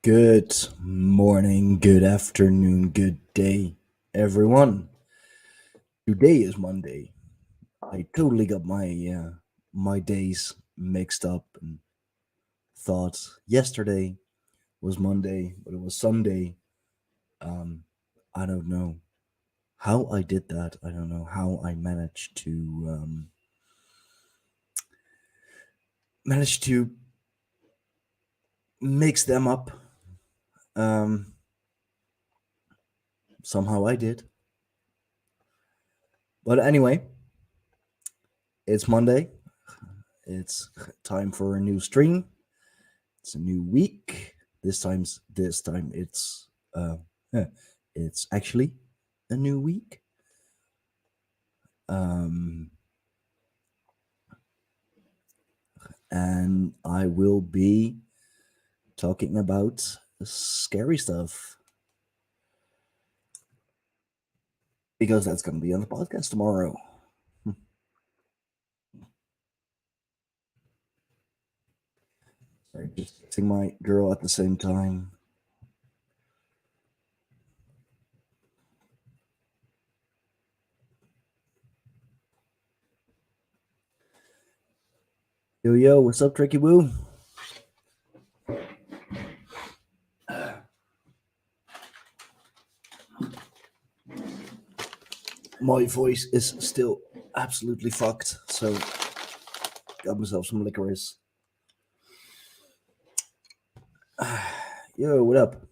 Good morning, good afternoon, good day, everyone. Today is Monday. I totally got my days mixed up and thought yesterday was Monday, but it was Sunday. Um, I don't know how I did that. I don't know how I managed to mix them up. Um, Somehow I did. But anyway, it's Monday. It's time for a new stream. It's a new week. This time uh it's actually a new week. Um and I will be talking about scary stuff because that's going to be on the podcast tomorrow. Sorry, just kissing my girl at the same time. Yo, what's up, Tricky Woo? My voice is still absolutely fucked, so got myself some licorice. Yo, what up?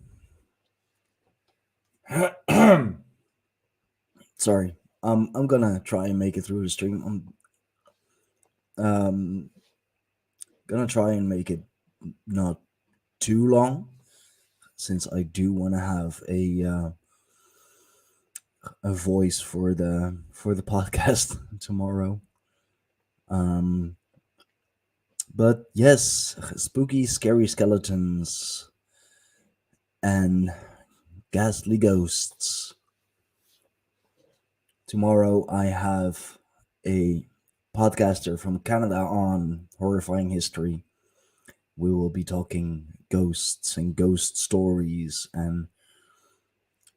Sorry. I'm gonna try and make it through the stream. I'm gonna try and make it not too long, since I do want to have a voice for the podcast tomorrow. Um, but yes, spooky, scary skeletons and ghastly ghosts. Tomorrow I have a podcaster from Canada on Horrifying History. We will be talking ghosts and ghost stories and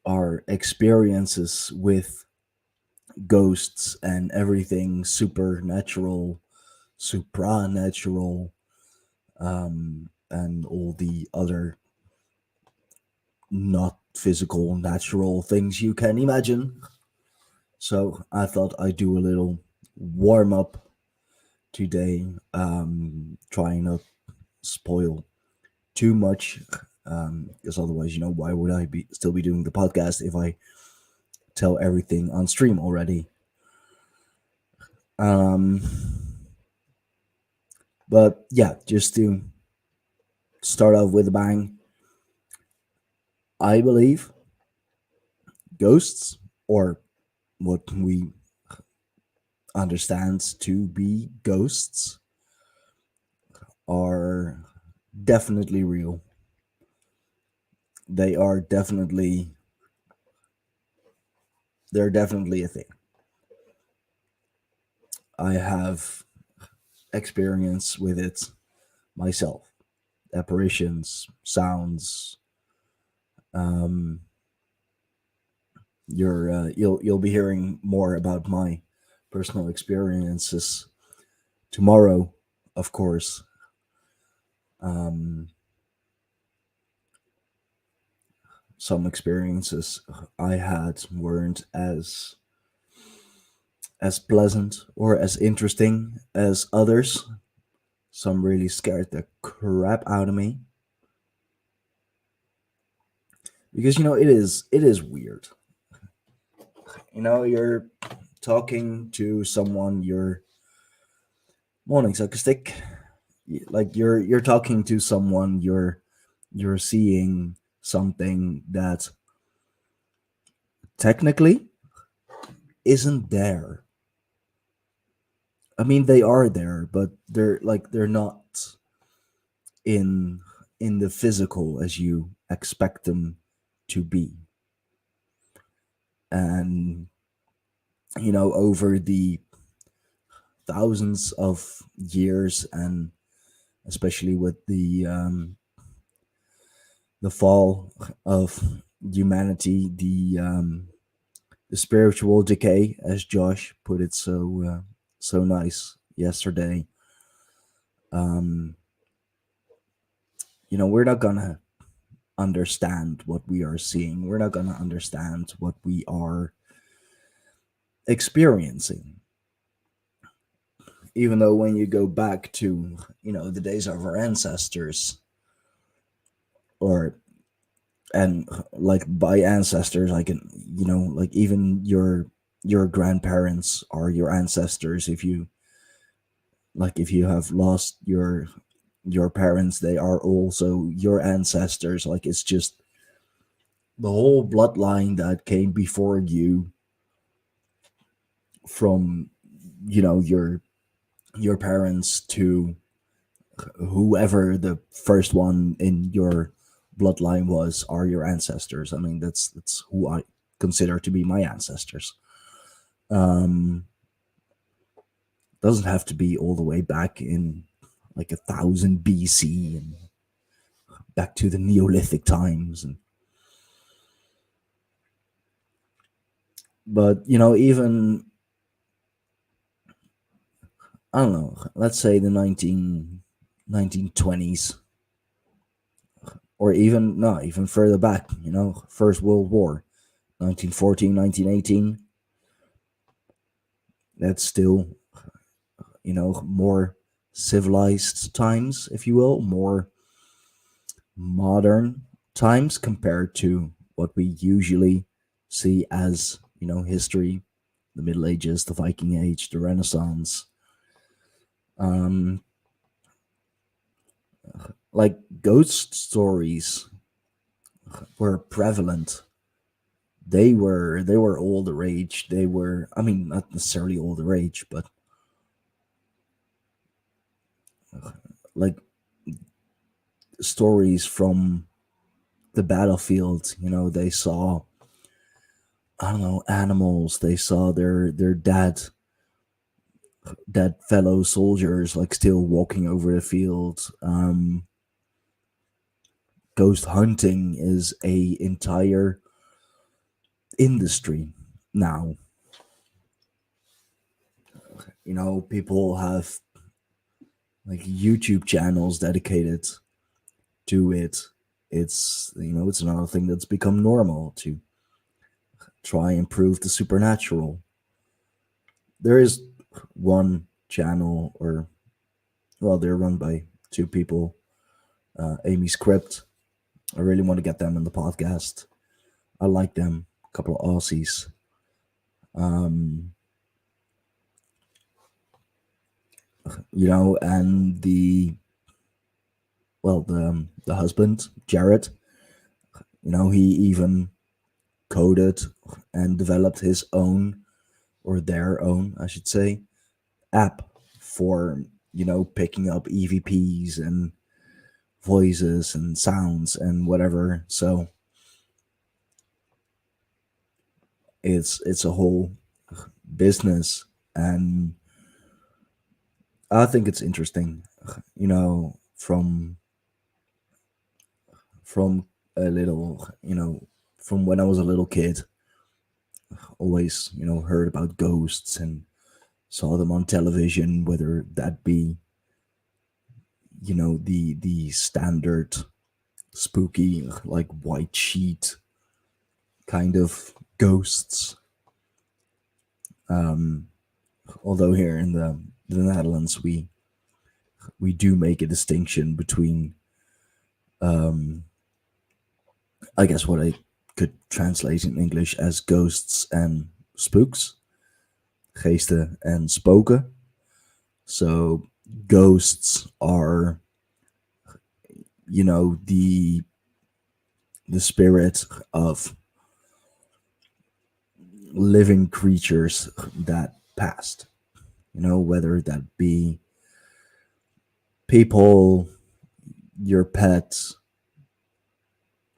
our experiences with ghosts and everything supernatural, supranatural, and all the other not physical, natural things you can imagine. So I thought I'd do a little warm up today, trying not spoil too much, because otherwise, why would I be still be doing the podcast if I tell everything on stream already? Um, but yeah, just to start off with a bang, I believe ghosts, or what we understand to be ghosts, are definitely real. They are definitely they're definitely a thing. I have experience with it myself. Apparitions, sounds. Um, you'll be hearing more about my personal experiences tomorrow, of course. Um, some experiences I had weren't as pleasant or as interesting as others. Some really scared the crap out of me because it is weird. You're talking to someone. You're morning sarcastic. Like you're talking to someone. You're seeing something that technically isn't there. I mean, they are there, but they're not in in the physical as you expect them to be. And over the thousands of years, and especially with the the fall of humanity, the spiritual decay, as Josh put it so nice yesterday. Um, we're not gonna understand what we are seeing. We're not gonna understand what we are experiencing. Even though when you go back to the days of our ancestors, or and like by ancestors I can like even your grandparents are your ancestors. If you have lost your parents, they are also your ancestors. Like, it's just the whole bloodline that came before you, from your parents to whoever the first one in your bloodline was, are your ancestors. I mean, that's who I consider to be my ancestors. um doesn't have to be all the way back in like 1,000 BC and back to the Neolithic times. But even, I don't know, let's say the 1920s, or even no, even further back, First World War, 1914, 1918. That's still, more civilized times, if you will, more modern times compared to what we usually see as, history, the Middle Ages, the Viking Age, the Renaissance. Um, like, ghost stories were prevalent. They were all the rage. They were, I mean, not necessarily all the rage, but like stories from the battlefield. They saw, I don't know, animals. They saw their dead fellow soldiers, like, still walking over the field. Ghost hunting is a entire industry now. People have like YouTube channels dedicated to it. It's another thing that's become normal to try and prove the supernatural. There is one channel, or well, they're run by two people, Amy Script. I really want to get them in the podcast. I like them, a couple of Aussies. Um, and the husband, Jared, he even coded and developed his own, or their own, I should say, app for, picking up EVPs and voices and sounds and whatever. So it's a whole business, and I think it's interesting, from a little, from when I was a little kid, always, heard about ghosts and saw them on television, whether that be, the standard spooky, like, white sheet kind of ghosts. Um, Although here in the Netherlands, we do make a distinction between, um, I guess what I could translate in English as ghosts and spooks, geesten and spoken. So ghosts are, the spirit of living creatures that passed. Whether that be people, your pets,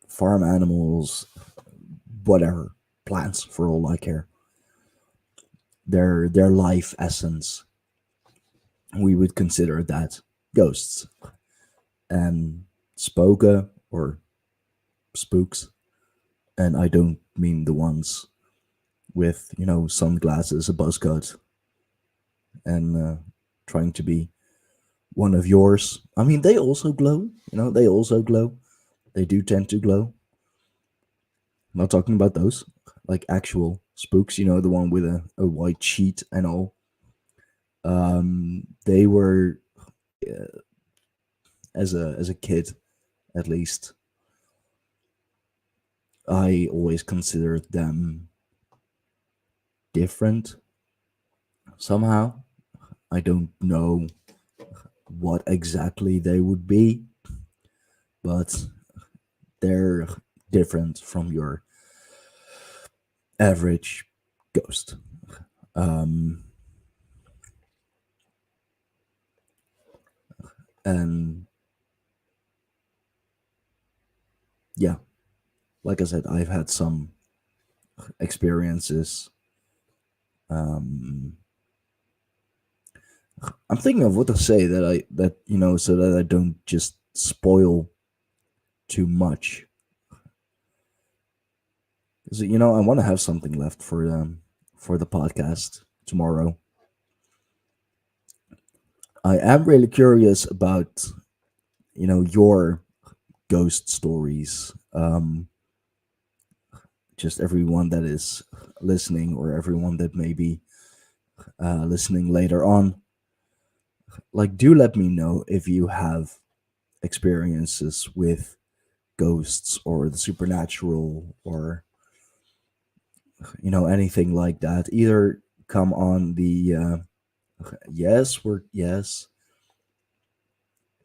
farm animals, whatever, plants, for all I care. Their life essence, we would consider that ghosts. And spoken, or spooks, and I don't mean the ones with sunglasses, a buzz cut, and trying to be one of yours. I mean, they also glow. They also glow. They do tend to glow. I'm not talking about those, like actual spooks. The one with a white sheet and all. They were as a kid, at least. I always considered them different somehow. I don't know what exactly they would be, but they're different from your average ghost. Um, and yeah, like I said, I've had some experiences. Um, I'm thinking of what to say so that I don't just spoil too much. 'Cause, I want to have something left for the podcast tomorrow. I am really curious about your ghost stories. Just everyone that is listening, or everyone that may be listening later on. Like, do let me know if you have experiences with ghosts or the supernatural, or anything like that. Either come on the yes,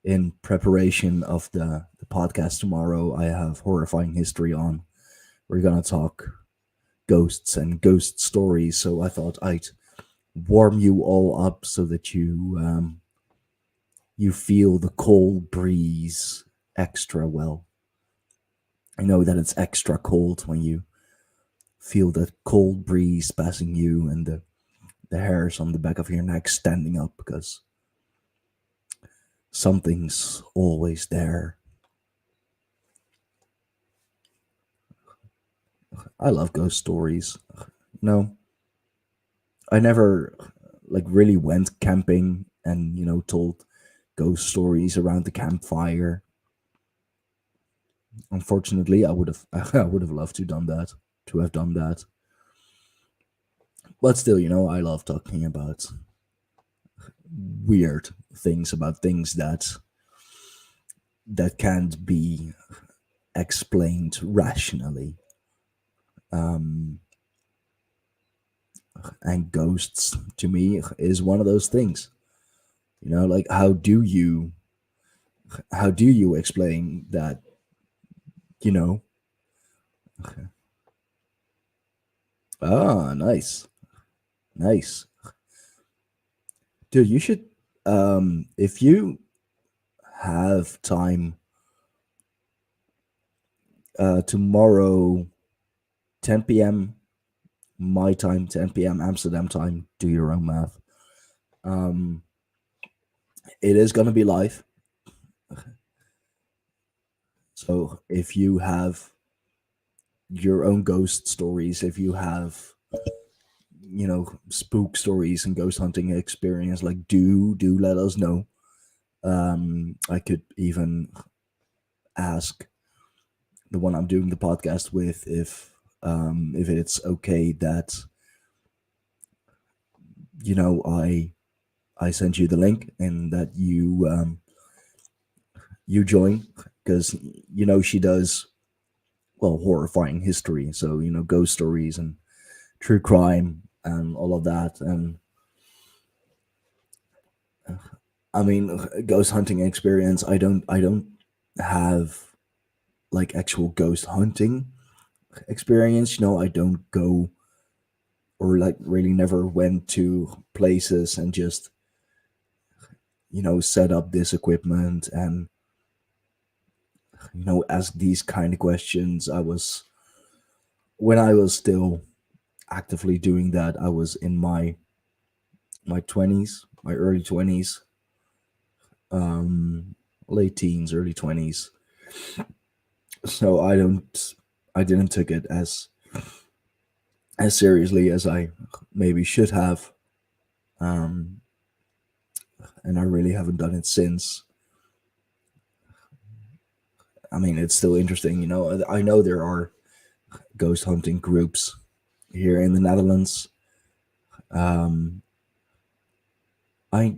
in preparation of the podcast tomorrow, I have horrifying history on. We're gonna talk ghosts and ghost stories, so I thought I'd warm you all up so that you feel the cold breeze extra well. I know that it's extra cold when you feel that cold breeze passing you, and the hairs on the back of your neck standing up, because something's always there. I love ghost stories. No, I never like really went camping and told ghost stories around the campfire. Unfortunately, I would have I would have loved to have done that. But still, I love talking about weird things, about things that can't be explained rationally. Um, and ghosts to me is one of those things. Like, how do you explain that? You know? Ah, nice, nice, dude. You should, if you have time, tomorrow, 10 p.m. my time, 10 p.m. Amsterdam time. Do your own math. Um, it is gonna be live. So if you have your own ghost stories, if you have spook stories and ghost hunting experience, like, do let us know. I could even ask the one I'm doing the podcast with if it's okay that I send you the link and that you join, because she does, well, horrifying history, so ghost stories and true crime and all of that. And I mean, ghost hunting experience, I don't have like actual ghost hunting experience. I don't go, or like really never went to places and just set up this equipment and ask these kind of questions. When I was still actively doing that, I was in my 20s, my early 20s, um late teens, early 20s. so I didn't took it as seriously as I maybe should have. Um, and I really haven't done it since. I mean, it's still interesting, you know. I know there are ghost hunting groups here in the Netherlands. Um, I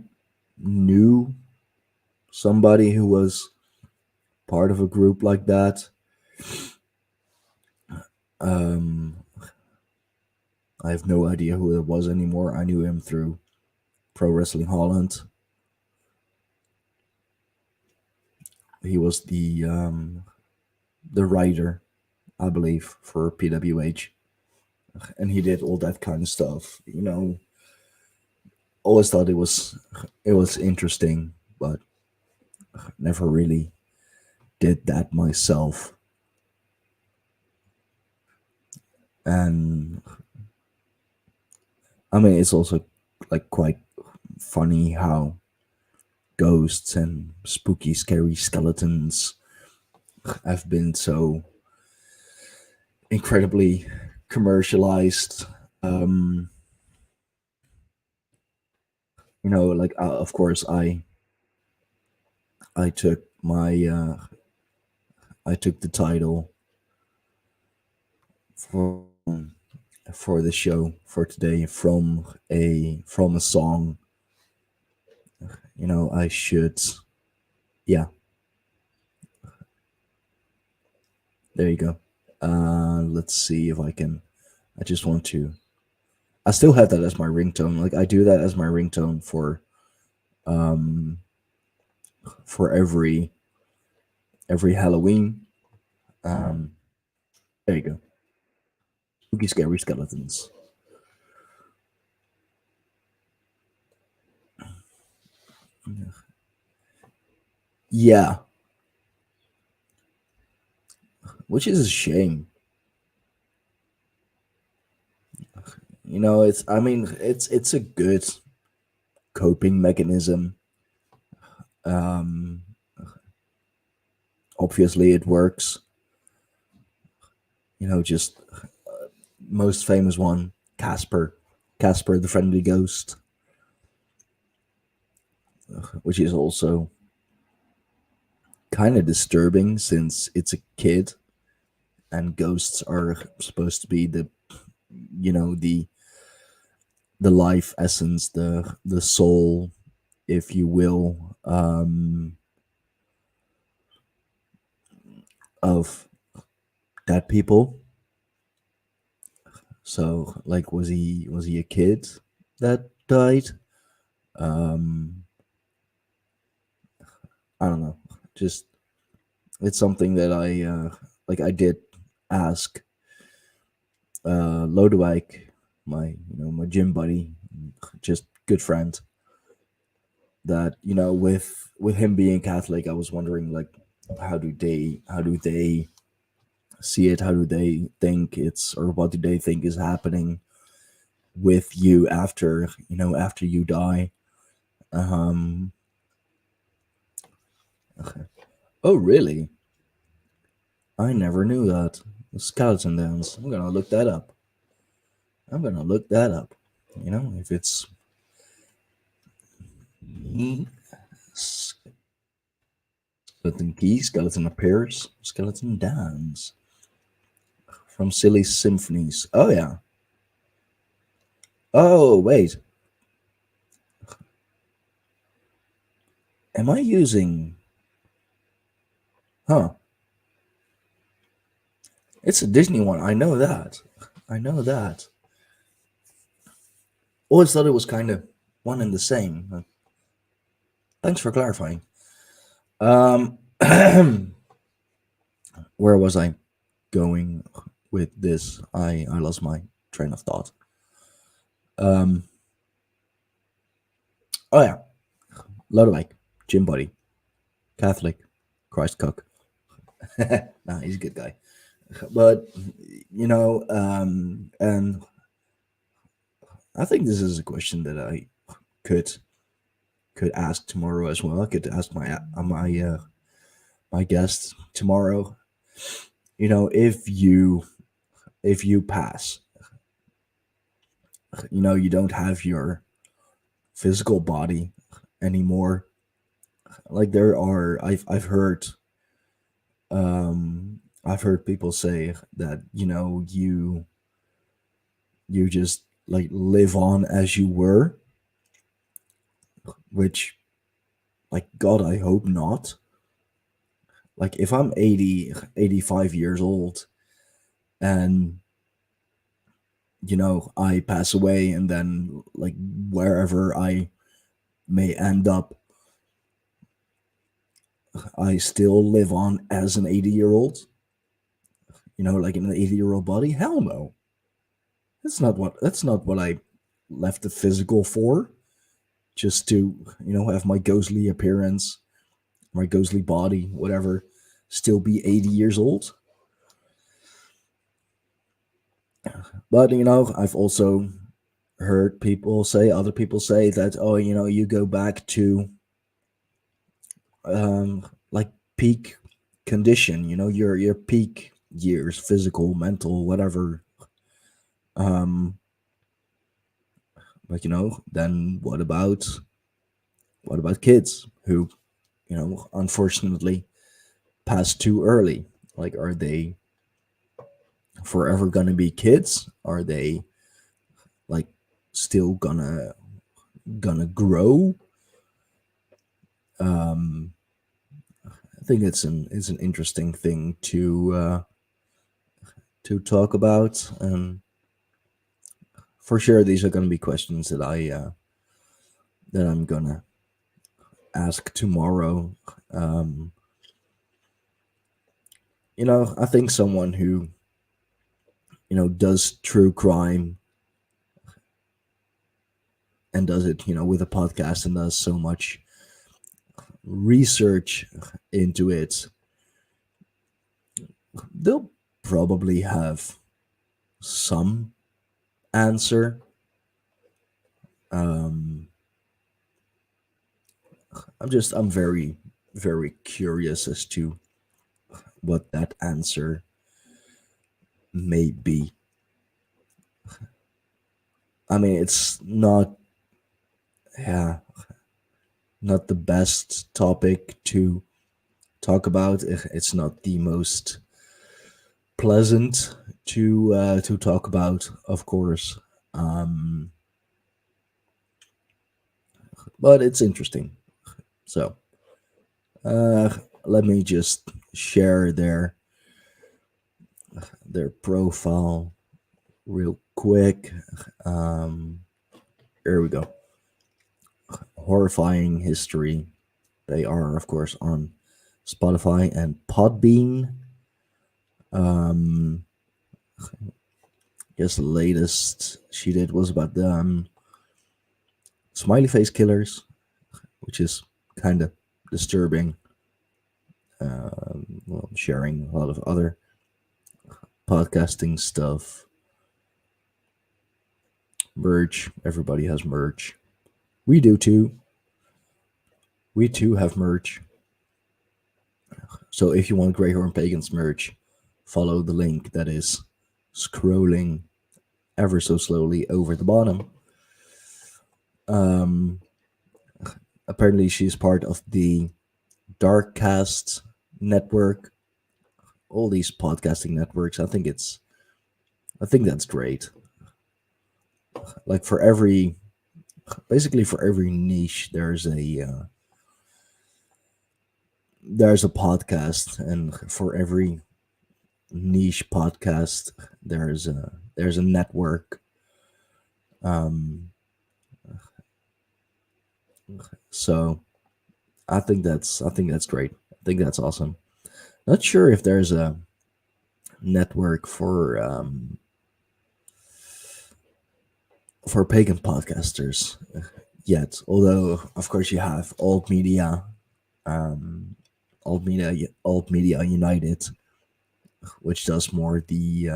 knew somebody who was part of a group like that. Um, I have no idea who it was anymore. I knew him through Pro Wrestling Holland. He was the writer, I believe, for PWH, and he did all that kind of stuff. You know, always thought it was interesting, but never really did that myself. And I mean, it's also like quite funny how ghosts and spooky, scary skeletons have been so incredibly commercialized. Um, you know, like of course, I took I took the title for the show for today from a song. You know, I should. Yeah, there you go. Let's see if I can. I just want to. I still have that as my ringtone. Like I do that as my ringtone um for every Halloween. Um, there you go. Spooky scary skeletons. Yeah, which is a shame. You know, it's. I mean, it's a good coping mechanism. Um, Obviously, it works. You know, just most famous one, Casper, Casper the Friendly Ghost, which is also kind of disturbing since it's a kid and ghosts are supposed to be you know the life essence, the soul, if you will, of dead people. So like was he a kid that died? um I don't know, just it's something that I did ask Lodewijk, my gym buddy, just good friend, that with him being Catholic, I was wondering like how do they see it? How do they think it's, or what do they think is happening with you after after you die? Um, oh really? I never knew that. The skeleton dance. I'm gonna look that up. I'm gonna look that up. You know, if it's me, skeleton key, skeleton appears, skeleton dance from Silly Symphonies. Oh yeah. Oh wait, am I using? Huh? It's a Disney one. I know that. I know that. Always thought it was kind of one and the same. Thanks for clarifying. Um, where was I going with this? I lost my train of thought. Um, oh yeah, Lodewijk, gym buddy, Catholic, Christ cook. Nah, he's a good guy. But and I think this is a question that I could ask tomorrow as well. I could ask my my guest tomorrow. If you pass, you don't have your physical body anymore. Like I've heard people say that you just like live on as you were, which, like, God, I hope not. Like, if I'm 85 years old and I pass away, and then, like, wherever I may end up, I still live on as an 80-year-old, like in an 80-year-old body. Hell no. That's not what I left the physical for, just to, have my ghostly appearance, my ghostly body, whatever, still be 80 years old. But I've also heard other people say that, oh, you go back to like peak condition, your peak years, physical, mental, whatever. But then what about kids who, unfortunately pass too early? Like, are they forever gonna be kids? Are they, like, still gonna grow? I think it's an interesting thing to talk about, and for sure these are gonna be questions that I'm gonna ask tomorrow. Um, I think someone who does true crime and does it with a podcast and does so much research into it, they'll probably have some answer. Um, I'm very, very curious as to what that answer may be. I mean, it's not, yeah, not the best topic to talk about. It's not the most pleasant to talk about, of course. Um, but it's interesting. So, let me just share their profile real quick. Um, here we go. Horrifying History. They are, of course, on Spotify and Podbean. I guess the latest she did was about the smiley face killers, which is kind of disturbing. Well, sharing a lot of other podcasting stuff. Merch. Everybody has merch. We do too. We too have merch. So if you want Greyhorn Pagans merch, follow the link that is scrolling ever so slowly over the bottom. Apparently she's part of the Darkcast network. All these podcasting networks. I think that's great. Like, basically for every niche, there's a podcast, and for every niche podcast, there's a network. So I think that's great. I think that's awesome. Not sure if there's a network for pagan podcasters yet. Although, of course, you have Alt Media, Alt Media United, which does more of the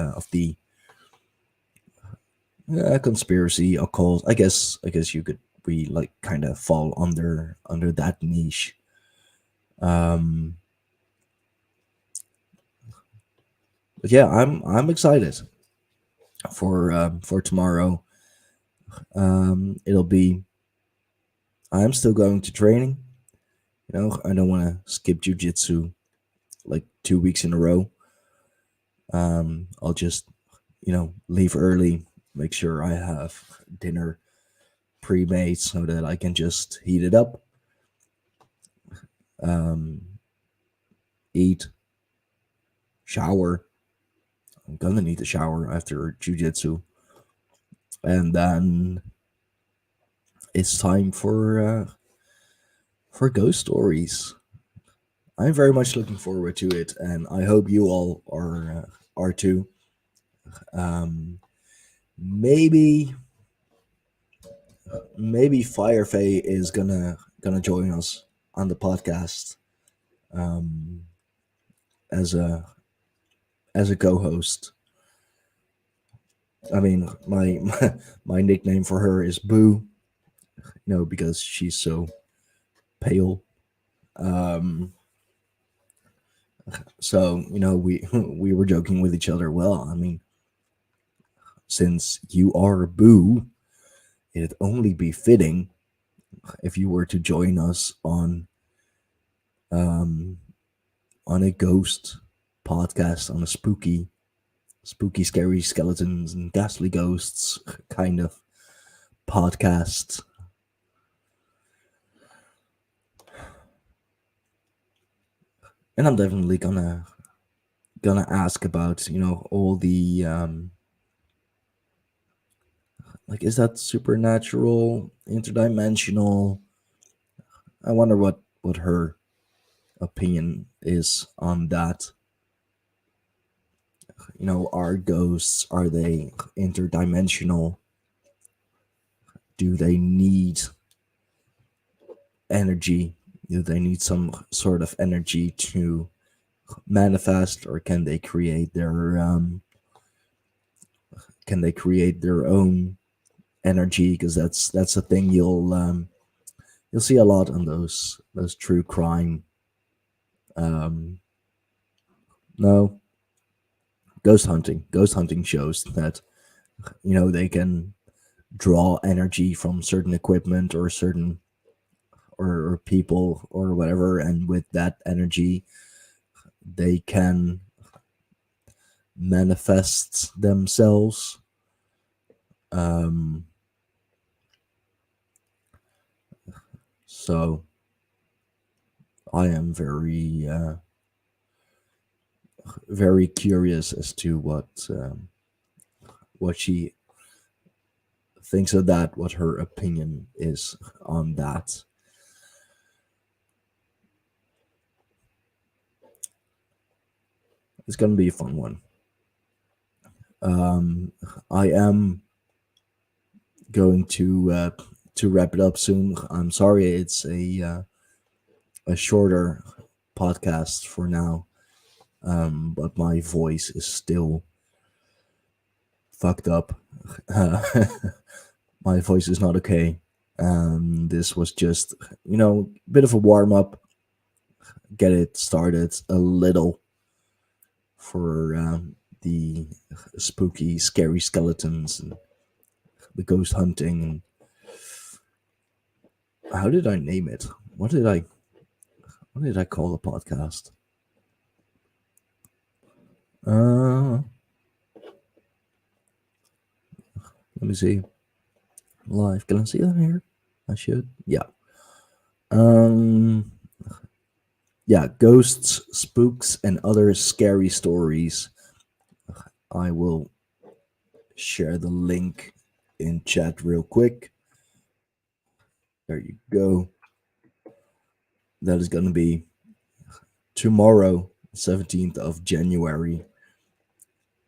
conspiracy, occult. I guess you could we like kind of fall under that niche. Um, yeah, I'm excited for tomorrow. It'll be. I'm still going to training. I don't want to skip jujitsu like 2 weeks in a row. I'll just leave early, make sure I have dinner pre-made so that I can just heat it up, um, eat, shower. I'm gonna need a shower after jujitsu, and then it's time for ghost stories. I'm very much looking forward to it, and I hope you all are too. Um, maybe maybe Firefay is gonna join us on the podcast um, as a co-host. I mean, my nickname for her is Boo, because she's so pale. Um, so we we were joking with each other. Well, I mean, since you are Boo, it'd only be fitting if you were to join us um, on a ghost podcast, on a spooky, scary skeletons and ghastly ghosts kind of podcast. And I'm definitely gonna ask about all the like, is that supernatural, interdimensional? I wonder what her opinion is on that. Are ghosts, are they interdimensional? Do they need energy? Do they need some sort of energy to manifest, or can they create their own energy? Because that's a thing you'll see a lot on those true crime. Um, no, ghost hunting shows that they can draw energy from certain equipment or certain or people or whatever, and with that energy they can manifest themselves. Um, so I am very curious as to what she thinks of that, what her opinion is on that. It's gonna be a fun one. I am going to wrap it up soon. I'm sorry it's a shorter podcast for now, but my voice is still fucked up. My voice is not okay. This was just a bit of a warm up, get it started a little for the spooky, scary skeletons and the ghost hunting. How did I name it? What did I call the podcast? Let me see. Live. Can I see that here? I should. Yeah. Um. Yeah. Ghosts, spooks, and other scary stories. I will share the link in chat real quick. There you go. That is going to be tomorrow, 17th of January,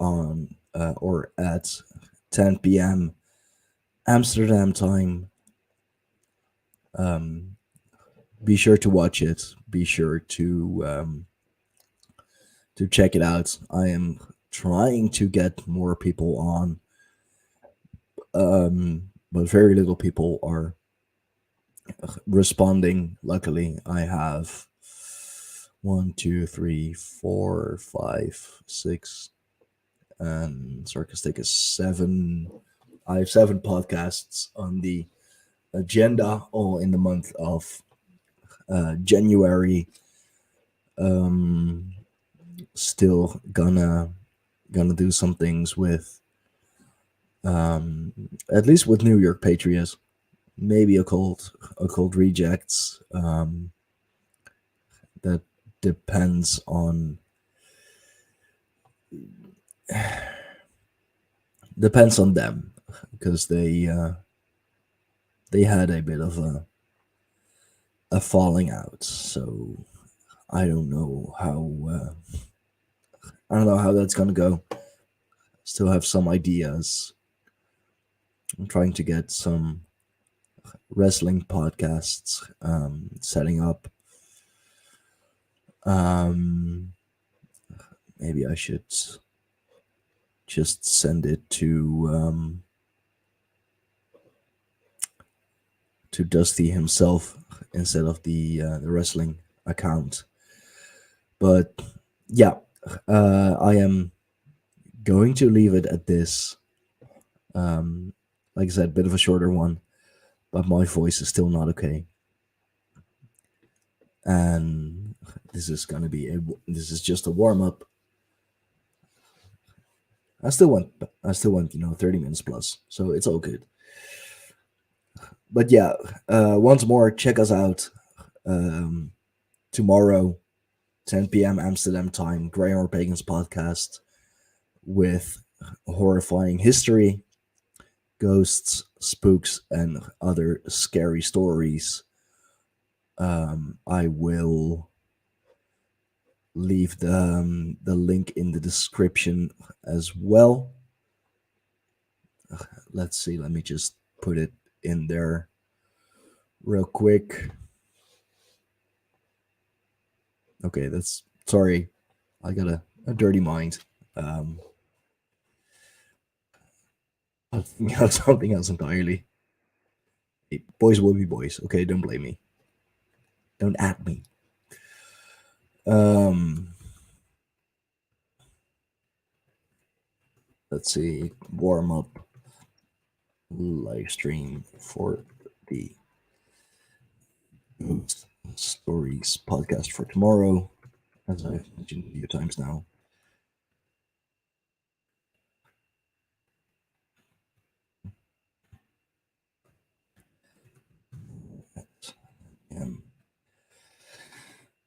on or at 10 p.m. Amsterdam time. Be sure to watch it. Be sure to check it out. I am trying to get more people on, but very little people are responding. Luckily, I have 1, 2, 3, 4, 5, 6. and Sarcastic is 7. I have 7 podcasts on the agenda, all in the month of January. Um, Still gonna do some things with at least with New York Patriots, maybe occult rejects. That depends on them, because they had a bit of a falling out. So I don't know how that's gonna go. Still have some ideas. I'm trying to get some wrestling podcasts setting up. Maybe I should just send it to Dusty himself instead of the wrestling account. But yeah, I am going to leave it at this. Like I said, bit of a shorter one, but my voice is still not okay. And this is just a warm up. I still want 30 minutes plus, so it's all good. But yeah, once more, check us out tomorrow, 10 p.m. Amsterdam time, Greyhorn Pagans podcast with horrifying history, ghosts, spooks, and other scary stories. I will leave the link in the description as well. Let's see, let me just put it in there real quick. Okay, sorry, I got a dirty mind. Something else entirely. Hey, boys will be boys. Okay, don't blame me. Don't at me. Let's see. Warm up live stream for the stories podcast for tomorrow, as I've mentioned a few times now.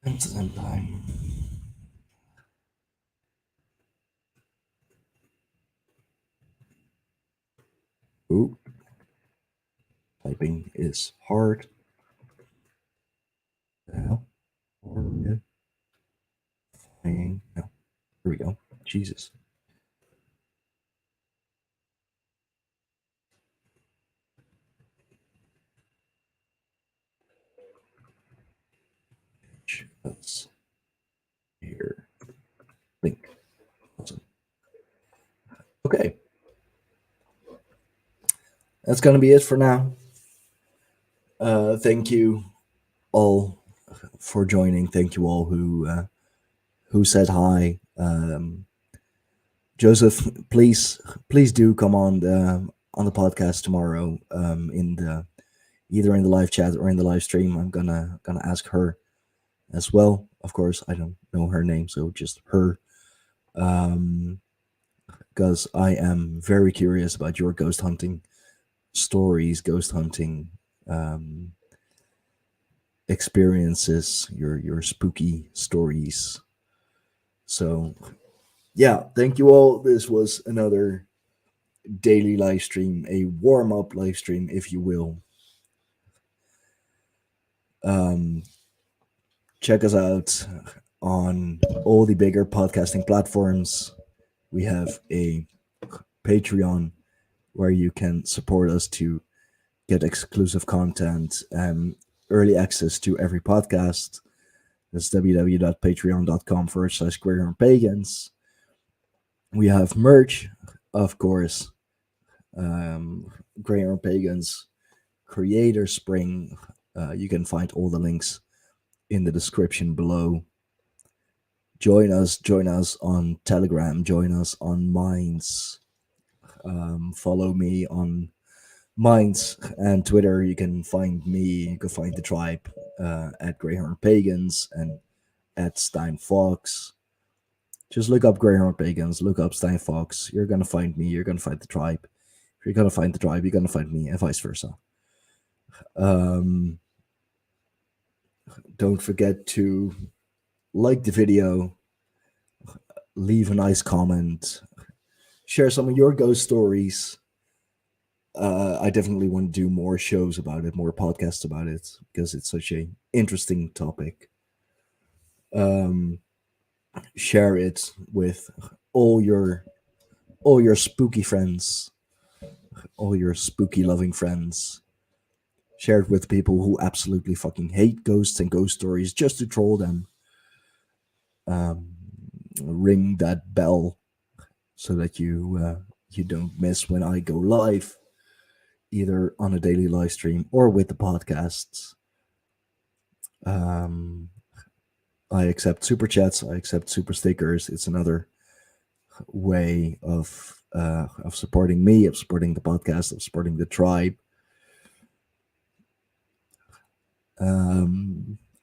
At the same time. Ooh. Typing is hard. No. Here we go. Jesus. That's here. Link. Awesome. Okay. That's going to be it for now. Thank you all for joining. Thank you all who said hi. Joseph, please do come on the podcast tomorrow. Either in the live chat or in the live stream. I'm gonna ask her as well. Of course, I don't know her name, so just her. Because I am very curious about your ghost hunting stories, ghost hunting experiences, your spooky stories. So yeah, thank you all. This was another daily live stream, a warm-up live stream, if you will. Check us out on all the bigger podcasting platforms. We have a Patreon where you can support us to get exclusive content and early access to every podcast. That's www.patreon.com/Greyhorn Pagans. We have merch, of course. Greyhorn Pagans Creator Spring. You can find all the links in the description below. Join us on Telegram, join us on Minds. Follow me on Minds and Twitter. You can find me, you can find the tribe at Greyhorn Pagans and at Stein Fox. Just look up Greyhorn Pagans, look up Stein Fox. You're gonna find me, you're gonna find the tribe. If you're gonna find the tribe, you're gonna find me, and vice versa. Um, don't forget to like the video, leave a nice comment, share some of your ghost stories. I definitely want to do more shows about it, more podcasts about it, because it's such a interesting topic. Um, Share it with all your all your spooky friends, all your spooky loving friends. Share it with people who absolutely fucking hate ghosts and ghost stories just to troll them. Um, Ring that bell so that you don't miss when I go live, either on a daily live stream or with the podcasts. Um, I accept super chats. I accept super stickers. It's another way of supporting me, of supporting the podcast, of supporting the tribe.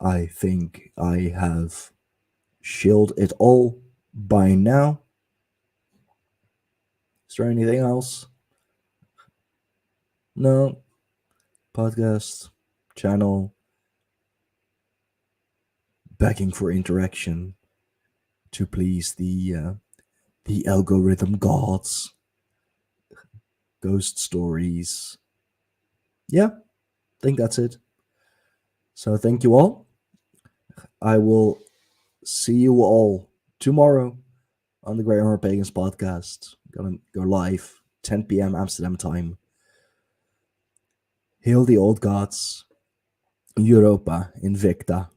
I think I have shilled it all by now. Is there anything else? No. Podcast, channel, begging for interaction to please the algorithm gods. Ghost stories. Yeah, I think that's it. So thank you all. I will see you all tomorrow on the Greyhorn Pagans podcast. Gonna go live 10 p.m. Amsterdam time. Hail the old gods. Europa Invicta.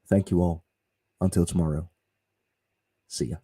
Thank you all. Until tomorrow. See ya.